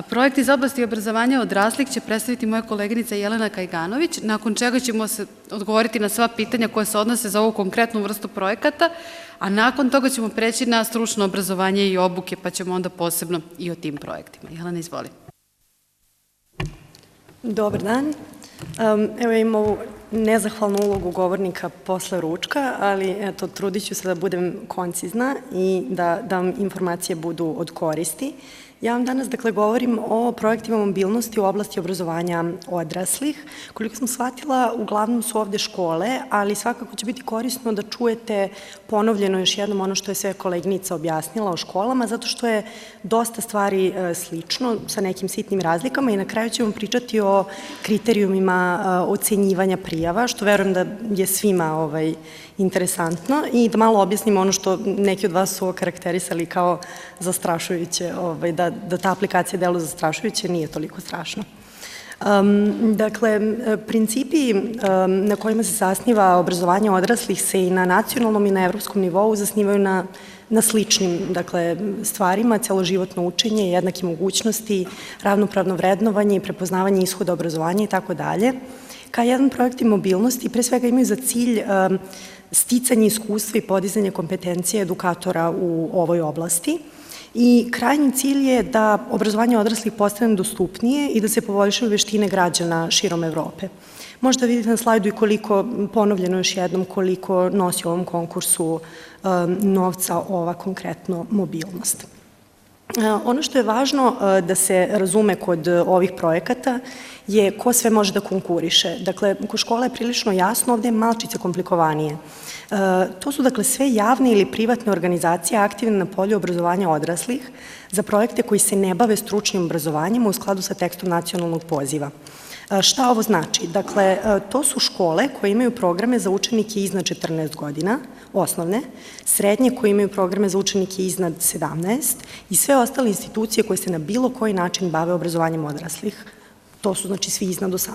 Projekt iz oblasti obrazovanja odraslih će predstaviti moja koleginica Jelena Kajganović, nakon čega ćemo se odgovoriti na sva pitanja koje se odnose za ovu konkretnu vrstu projekata, a nakon toga ćemo preći na stručno obrazovanje i obuke, pa ćemo onda posebno i o tim projektima. Jelena, izvoli. Dobar dan. Evo ja imam ovu nezahvalnu ulogu govornika posle ručka, ali eto, trudit ću se da budem koncizna i da vam informacije budu od koristi. Ja vam danas, dakle, govorim o projektima mobilnosti u oblasti obrazovanja odraslih. Koliko sam shvatila, uglavnom su ovde škole, ali svakako će biti korisno da čujete ponovljeno još jednom ono što je sve koleginica objasnila o školama, zato što je dosta stvari slično, sa nekim sitnim razlikama i na kraju ćemo pričati o kriterijumima ocenjivanja prijava, što verujem da je svima interesantno i da malo objasnim ono što neki od vas su okarakterisali kao zastrašujuće, da ta aplikacija deluje zastrašujuće, nije toliko strašno. Dakle, principi na kojima se zasniva obrazovanje odraslih se i na nacionalnom i na evropskom nivou zasnivaju na sličnim stvarima, celoživotno učenje, jednake mogućnosti, ravnopravno vrednovanje i prepoznavanje ishoda obrazovanja i tako dalje. Kao jedan projekti mobilnosti pre svega imaju za cilj sticanje iskustva i podizanje kompetencije edukatora u ovoj oblasti i krajnji cilj je da obrazovanje odraslih postane dostupnije i da se poboljšaju veštine građana širom Evrope. Možete vidjeti na slajdu i koliko, ponovljeno još jednom, koliko nosi u ovom konkursu novca ova konkretno mobilnost. Ono što je važno da se razume kod ovih projekata je ko sve može da konkuriše. Dakle, kod škola je prilično jasno, ovde je malčice komplikovanije. To su, dakle, sve javne ili privatne organizacije aktivne na polju obrazovanja odraslih za projekte koji se ne bave stručnim obrazovanjem u skladu sa tekstom nacionalnog poziva. Šta ovo znači? Dakle, to su škole koje imaju programe za učenike iznad 14 godina, osnovne, srednje koje imaju programe za učenike iznad 17 i sve ostale institucije koje se na bilo koji način bave obrazovanjem odraslih. To su, znači, svi iznad 18.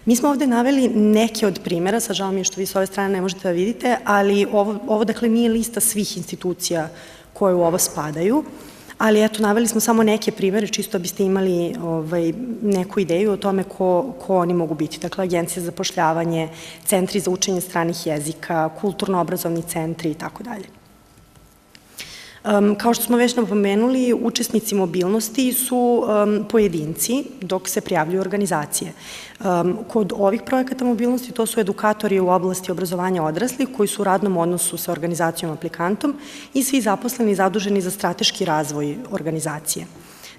Mi smo ovde naveli neke od primera, sad žao mi je što vi s ove strane ne možete da vidite, ali ovo, dakle, nije lista svih institucija koje u ovo spadaju, ali eto, naveli smo samo neke primere, čisto da biste imali neku ideju o tome ko oni mogu biti. Dakle, agencije za zapošljavanje, centri za učenje stranih jezika, kulturno-obrazovni centri i tako dalje. Kao što smo već napomenuli, učesnici mobilnosti su pojedinci dok se prijavljuju organizacije. Kod ovih projekata mobilnosti to su edukatori u oblasti obrazovanja odraslih koji su u radnom odnosu sa organizacijom aplikantom i svi zaposleni zaduženi za strateški razvoj organizacije.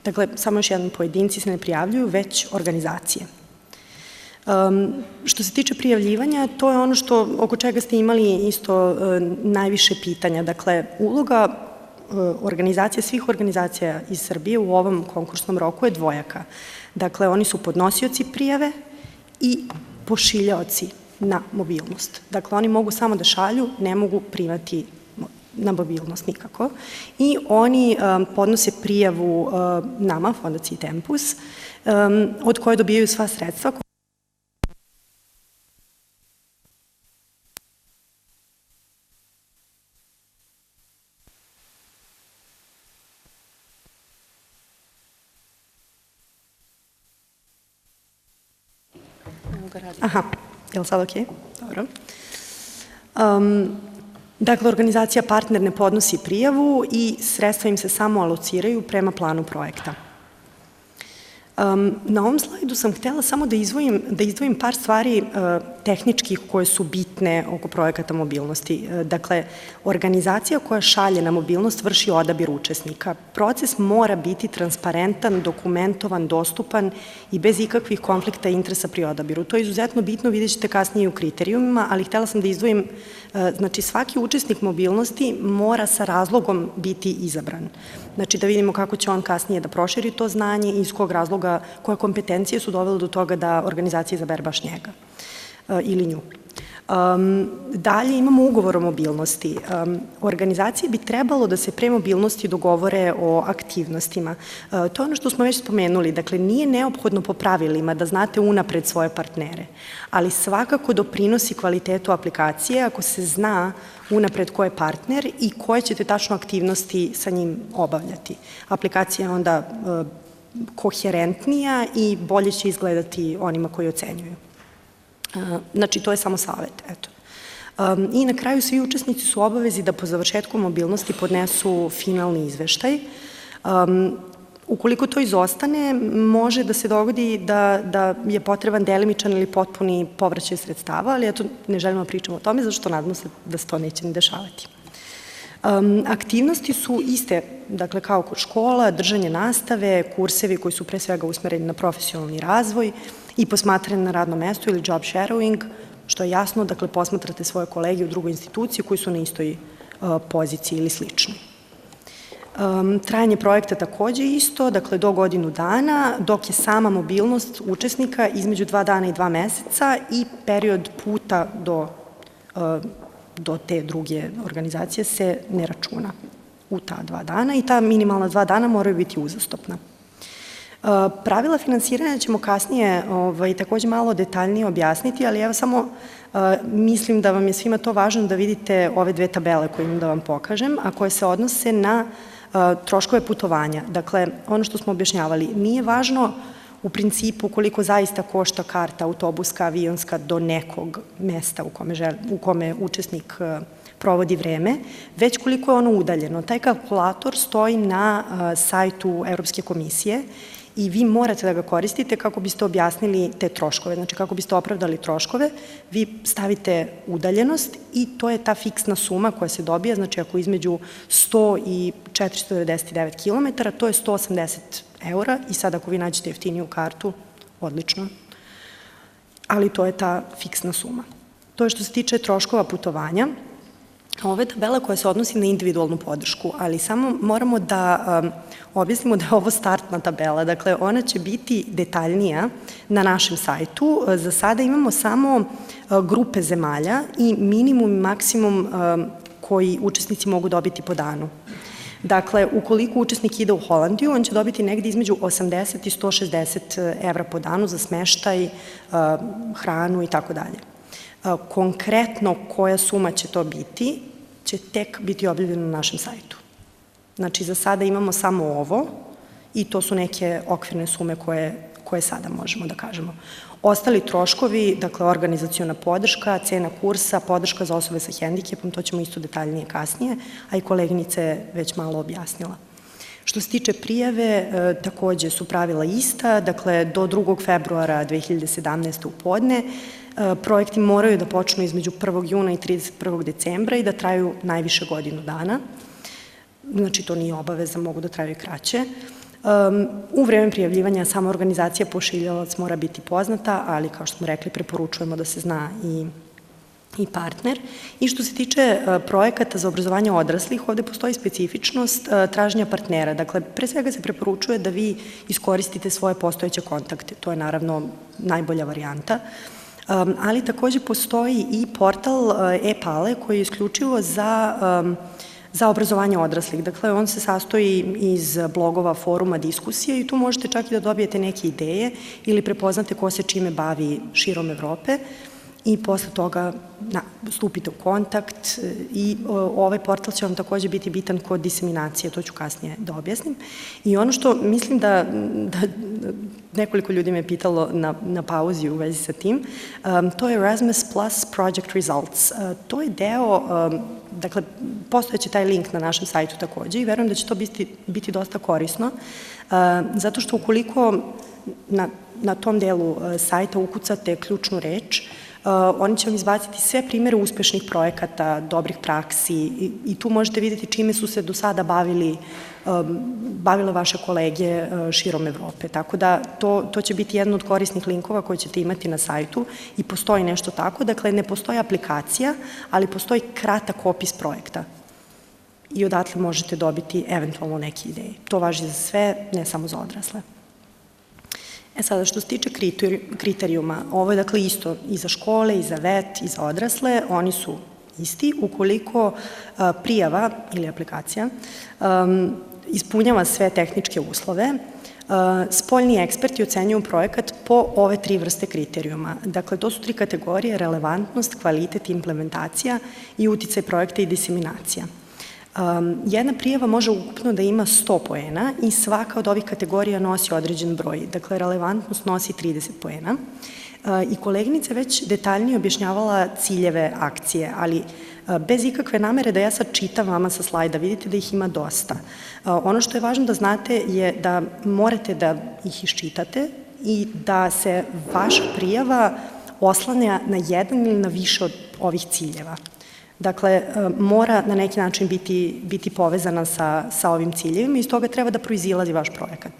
Dakle, samo još jedan, pojedinci se ne prijavljuju, već organizacije. Što se tiče prijavljivanja, to je ono oko čega ste imali isto najviše pitanja. Dakle, uloga organizacija, svih organizacija iz Srbije u ovom konkursnom roku je dvojaka. Dakle, oni su podnosioci prijave i pošiljaoci na mobilnost. Dakle, oni mogu samo da šalju, ne mogu primati na mobilnost nikako. I oni podnose prijavu nama, Fondaciji Tempus, od koje dobijaju sva sredstva. Aha, je li sad okej? Dobro. Dakle, organizacija partner ne podnosi prijavu i sredstva im se samo alociraju prema planu projekta. Na ovom slajdu sam htela samo da izdvojim par stvari tehničkih koje su bitne oko projekata mobilnosti. Dakle, organizacija koja šalje na mobilnost vrši odabir učesnika. Proces mora biti transparentan, dokumentovan, dostupan i bez ikakvih konflikta interesa pri odabiru. To je izuzetno bitno, vidjet ćete kasnije u kriterijumima, ali htela sam da izdvojim, znači svaki učesnik mobilnosti mora sa razlogom biti izabran. Znači da vidimo kako će on kasnije da proširi to znanje i iz kog razloga, koje kompetencije su dovele do toga da organizacija izabere baš njega ili nju. Dalje imamo ugovor o mobilnosti. Organizacije bi trebalo da se pre mobilnosti dogovore o aktivnostima. To je ono što smo već spomenuli. Dakle, nije neophodno po pravilima da znate unapred svoje partnere, ali svakako doprinosi kvalitetu aplikacije ako se zna unapred ko je partner i koje ćete tačno aktivnosti sa njim obavljati. Aplikacija onda koherentnija i bolje će izgledati onima koji ocenjuju. Znači, to je samo savet, eto. I na kraju svi učesnici su obavezi da po završetku mobilnosti podnesu finalni izveštaj. Ukoliko to izostane, može da se dogodi da je potreban delimičan ili potpuni povraćaj sredstava, ali eto, ne želimo da pričamo o tome, zato što nadamo se da se to neće ni dešavati. Aktivnosti su iste, dakle, kao kod škola, držanje nastave, kursevi koji su pre svega usmereni na profesionalni razvoj i posmatranje na radnom mestu ili job shadowing, što je jasno, dakle, posmatrate svoje kolege u drugoj instituciji koji su na istoj poziciji ili sličnoj. Trajanje projekta takođe isto, dakle, do godinu dana, dok je sama mobilnost učesnika između 2 dana i 2 meseca i period puta do te druge organizacije se ne računa u ta 2 dana i ta minimalna 2 dana moraju biti uzastopna. Pravila finansiranja ćemo kasnije takođe malo detaljnije objasniti, ali evo samo mislim da vam je svima to važno da vidite ove 2 tabele koje imam da vam pokažem, a koje se odnose na troškove putovanja. Dakle, ono što smo objašnjavali, nije važno u principu koliko zaista košta karta autobuska, avionska do nekog mesta u kome učesnik provodi vreme, već koliko je ono udaljeno. Taj kalkulator stoji na sajtu Evropske komisije i vi morate da ga koristite kako biste objasnili te troškove, znači kako biste opravdali troškove, vi stavite udaljenost i to je ta fiksna suma koja se dobija, znači ako između 100 i 499 km, to je 180 € i sad ako vi nađete jeftiniju kartu, odlično, ali to je ta fiksna suma. To je što se tiče troškova putovanja. Ovo je tabela koja se odnosi na individualnu podršku, ali samo moramo da objasnimo da je ovo startna tabela, dakle ona će biti detaljnija na našem sajtu. Za sada imamo samo grupe zemalja i minimum i maksimum koji učesnici mogu dobiti po danu. Dakle, ukoliko učesnik ide u Holandiju, on će dobiti negde između 80 i 160 € po danu za smeštaj, hranu i tako dalje. Konkretno koja suma će to biti, će tek biti objavljeno na našem sajtu. Znači, za sada imamo samo ovo i to su neke okvirne sume koje sada možemo da kažemo. Ostali troškovi, dakle, organizaciona podrška, cena kursa, podrška za osobe sa hendikepom, to ćemo isto detaljnije kasnije, a i koleginica je već malo objasnila. Što se tiče prijave, takođe su pravila ista, dakle, do 2. februara 2017. u podne, projekti moraju da počnu između 1. juna i 31. decembra i da traju najviše godinu dana. Znači, to nije obaveza, mogu da traju i kraće. U vreme prijavljivanja sama organizacija pošiljalac mora biti poznata, ali kao što smo rekli, preporučujemo da se zna i partner. I što se tiče projekata za obrazovanje odraslih, ovde postoji specifičnost traženja partnera. Dakle, pre svega se preporučuje da vi iskoristite svoje postojeće kontakte. To je naravno najbolja varijanta. Ali takođe postoji i portal e-Pale koji je isključivo za obrazovanje odraslih. Dakle, on se sastoji iz blogova, foruma, diskusije i tu možete čak i da dobijete neke ideje ili prepoznate ko se čime bavi širom Evrope i posle toga stupite u kontakt i ovaj portal će vam takođe biti bitan kod diseminacije, to ću kasnije da objasnim. I ono što mislim da nekoliko ljudi me pitalo na pauzi u vezi sa tim, to je Erasmus Plus Project Results. To je deo, dakle, postojeće taj link na našem sajtu takođe i verujem da će to biti dosta korisno, zato što ukoliko na tom delu sajta ukucate ključnu reč, oni će vam izbaciti sve primere uspešnih projekata, dobrih praksi i tu možete vidjeti čime su se do sada bavile vaše kolege širom Evrope. Tako da to će biti jedan od korisnih linkova koje ćete imati na sajtu i postoji nešto tako. Dakle, ne postoji aplikacija, ali postoji kratak opis projekta i odatle možete dobiti eventualno neke ideje. To važi za sve, ne samo za odrasle. Sada, što se tiče kriterijuma, ovo je dakle isto i za škole, i za VET, i za odrasle, oni su isti. Ukoliko prijava ili aplikacija ispunjava sve tehničke uslove, spoljni eksperti ocenjuju projekat po ove 3 vrste kriterijuma. Dakle, to su 3 kategorije: relevantnost, kvalitet, implementacija i uticaj projekta i diseminacija. Jedna prijava može ukupno da ima 100 poena i svaka od ovih kategorija nosi određen broj. Dakle, relevantnost nosi 30 poena. I koleginica je već detaljnije objašnjavala ciljeve akcije, ali bez ikakve namere da ja sad čitam vama sa slajda, vidite da ih ima dosta. Ono što je važno da znate je da morate da ih iščitate i da se vaša prijava oslanja na jedan ili na više od ovih ciljeva. Dakle, mora na neki način biti povezana sa ovim ciljevima i iz toga treba da proizilazi vaš projekat.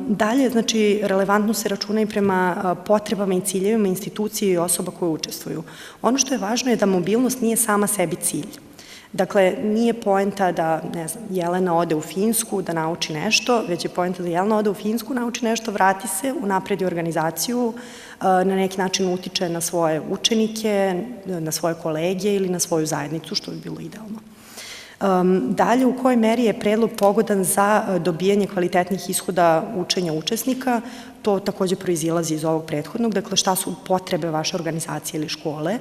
Dalje, znači, relevantno se računa i prema potrebama i ciljevima institucije i osoba koje učestvuju. Ono što je važno je da mobilnost nije sama sebi cilj. Dakle, nije poenta da, ne znam, Jelena ode u Finsku da nauči nešto, već je poenta da Jelena ode u Finsku, nauči nešto, vrati se, unapredi organizaciju, na neki način utiče na svoje učenike, na svoje kolege ili na svoju zajednicu, što bi bilo idealno. Dalje, u kojoj meri je predlog pogodan za dobijanje kvalitetnih ishoda učenja učesnika, to takođe proizilazi iz ovog prethodnog, dakle šta su potrebe vaše organizacije ili škole,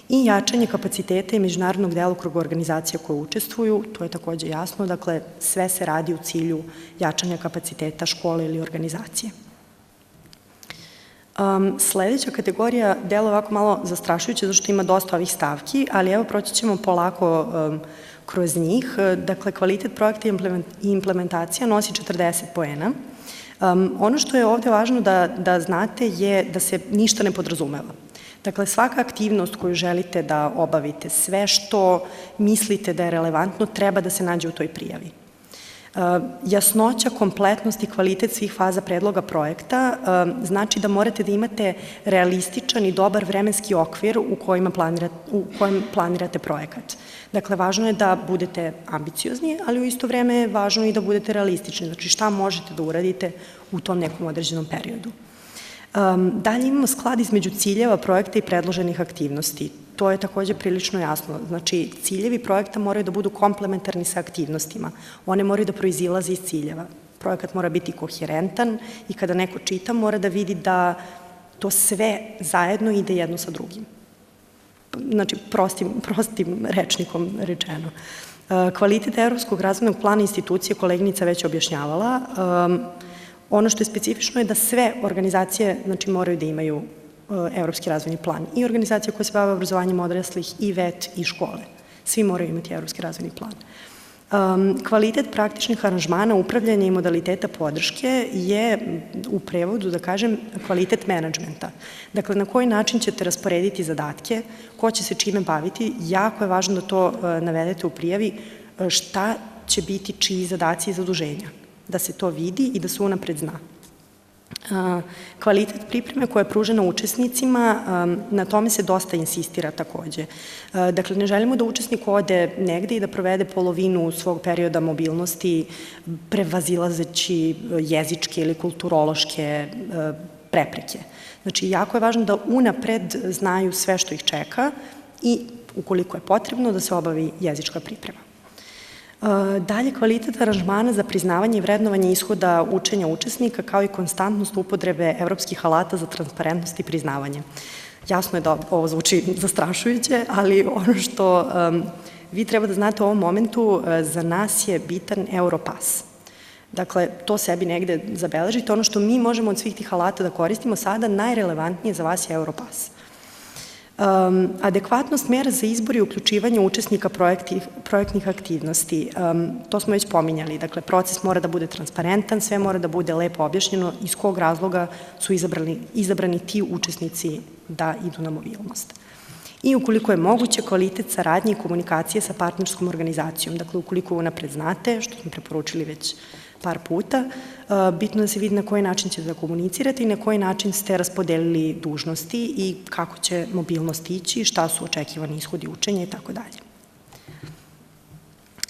i jačanje kapaciteta i međunarodnog delokruga organizacija koje učestvuju, to je takođe jasno, dakle sve se radi u cilju jačanja kapaciteta škole ili organizacije. Sledeća kategorija dela ovako malo zastrašujuće, zato što ima dosta ovih stavki, ali evo proći ćemo polako kroz njih. Dakle, kvalitet projekta i implementacija nosi 40 poena. Ono što je ovde važno da znate je da se ništa ne podrazumeva. Dakle, svaka aktivnost koju želite da obavite, sve što mislite da je relevantno, treba da se nađe u toj prijavi. Jasnoća, kompletnost i kvalitet svih faza predloga projekta znači da morate da imate realističan i dobar vremenski okvir u kojem planirate projekat. Dakle, važno je da budete ambiciozni, ali u isto vreme je važno i da budete realistični, znači šta možete da uradite u tom nekom određenom periodu. Dalje imamo sklad između ciljeva projekta i predloženih aktivnosti. To je takođe prilično jasno. Znači, ciljevi projekta moraju da budu komplementarni sa aktivnostima. One moraju da proizilaze iz ciljeva. Projekat mora biti koherentan i kada neko čita mora da vidi da to sve zajedno ide jedno sa drugim. Znači, prostim rečnikom rečeno. Kvalitet Evropskog razvojnog plana institucije koleginica već objašnjavala. Ono što je specifično je da sve organizacije moraju da imaju Evropski razvojni plan. I organizacije koje se bave obrazovanjem odraslih, i VET, i škole. Svi moraju imati Evropski razvojni plan. Kvalitet praktičnih aranžmana, upravljanja i modaliteta podrške je, u prevodu da kažem, kvalitet menadžmenta. Dakle, na koji način ćete rasporediti zadatke, ko će se čime baviti, jako je važno da to navedete u prijavi, šta će biti čiji zadaci i zaduženja, da se to vidi i da se unapred zna. Kvalitet pripreme koja je pružena učesnicima, na tome se dosta insistira takođe. Dakle, ne želimo da učesnik ode negde i da provede polovinu svog perioda mobilnosti prevazilazeći jezičke ili kulturološke prepreke. Znači, jako je važno da unapred znaju sve što ih čeka i, ukoliko je potrebno, da se obavi jezička priprema. Dalje, kvalitet aranžmana za priznavanje i vrednovanje ishoda učenja učesnika, kao i konstantnost upotrebe evropskih alata za transparentnost i priznavanje. Jasno je da ovo zvuči zastrašujuće, ali ono što vi treba da znate u ovom momentu, za nas je bitan Europass. Dakle, to sebi negde zabeležite. Ono što mi možemo od svih tih alata da koristimo sada, najrelevantnije za vas je Europass. Adekvatnost mera za izbor i uključivanje učesnika projektnih aktivnosti. To smo već pominjali. Dakle, proces mora da bude transparentan, sve mora da bude lepo objašnjeno iz kog razloga su izabrani ti učesnici da idu na mobilnost. I ukoliko je moguće, kvalitet saradnje i komunikacije sa partnerskom organizacijom. Dakle, ukoliko unapred znate, što smo preporučili već par puta, bitno da se vidi na koji način ćete da komunicirate i na koji način ste raspodelili dužnosti i kako će mobilnost ići, šta su očekivani ishodi učenja i tako dalje.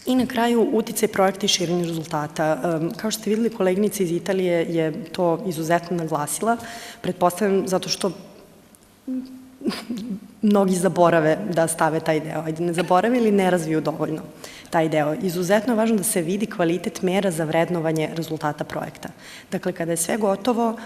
I na kraju, uticaj projekta i širenje rezultata. Kao što ste videli, koleginica iz Italije je to izuzetno naglasila, pretpostavljam zato što mnogi zaborave da stave taj deo. Ajde, ne zaborave ili ne razviju dovoljno taj deo. Izuzetno je važno da se vidi kvalitet mera za vrednovanje rezultata projekta. Dakle, kada je sve gotovo,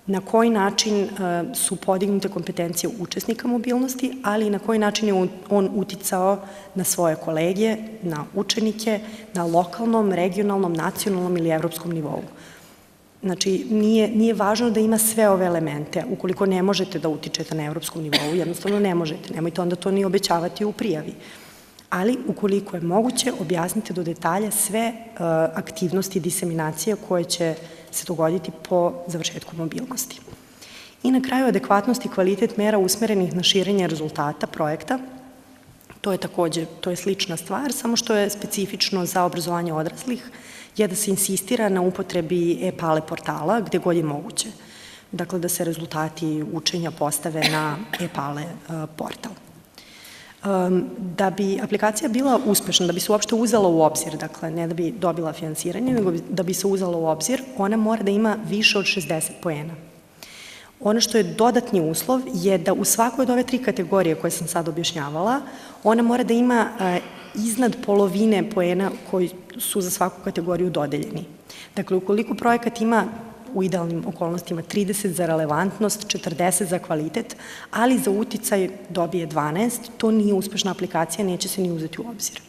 na koji način su podignute kompetencije učesnika mobilnosti, ali i na koji način je on uticao na svoje kolege, na učenike, na lokalnom, regionalnom, nacionalnom ili evropskom nivou. Znači, nije važno da ima sve ove elemente. Ukoliko ne možete da utičete na evropskom nivou, jednostavno ne možete. Nemojte onda to ni obećavati u prijavi. Ali, ukoliko je moguće, objasnite do detalja sve aktivnosti i diseminacije koje će se dogoditi po završetku mobilnosti. I na kraju, adekvatnost i kvalitet mera usmerenih na širenje rezultata projekta. To je takođe, to je slična stvar, samo što je specifično za obrazovanje odraslih, je da se insistira na upotrebi e-pale portala gde god je moguće. Dakle, da se rezultati učenja postave na e-pale portal. Da bi aplikacija bila uspešna, da bi se uopšte uzela u obzir, dakle, ne da bi dobila finansiranje, nego da bi se uzela u obzir, ona mora da ima više od 60 poena. Ono što je dodatni uslov je da u svakoj od ove 3 kategorije koje sam sad objašnjavala, ona mora da ima iznad polovine poena koji su za svaku kategoriju dodeljeni. Dakle, ukoliko projekat ima u idealnim okolnostima 30 za relevantnost, 40 za kvalitet, ali za uticaj dobije 12, to nije uspešna aplikacija, neće se ni uzeti u obzir.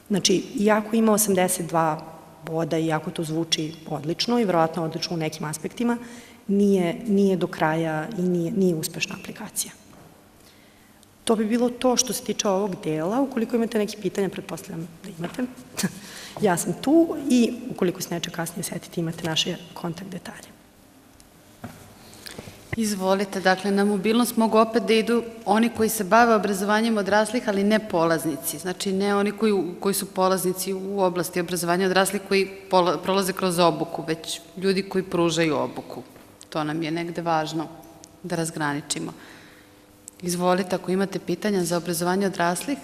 Znači, iako ima 82 boda, iako to zvuči odlično i verovatno odlično u nekim aspektima, nije do kraja i nije uspešna aplikacija. To bi bilo to što se tiče ovog dela. Ukoliko imate neke pitanja, pretpostavljam da imate. Ja sam tu i ukoliko se neče kasnije setiti, imate naše kontakt detalje. Izvolite, dakle, na mobilnost mogu opet da idu oni koji se bave obrazovanjem odraslih, ali ne polaznici. Znači, ne oni koji su polaznici u oblasti obrazovanja odraslih koji prolaze kroz obuku, već ljudi koji pružaju obuku. To nam je negde važno da razgraničimo. Izvolite, ako imate pitanja za obrazovanje odraslih.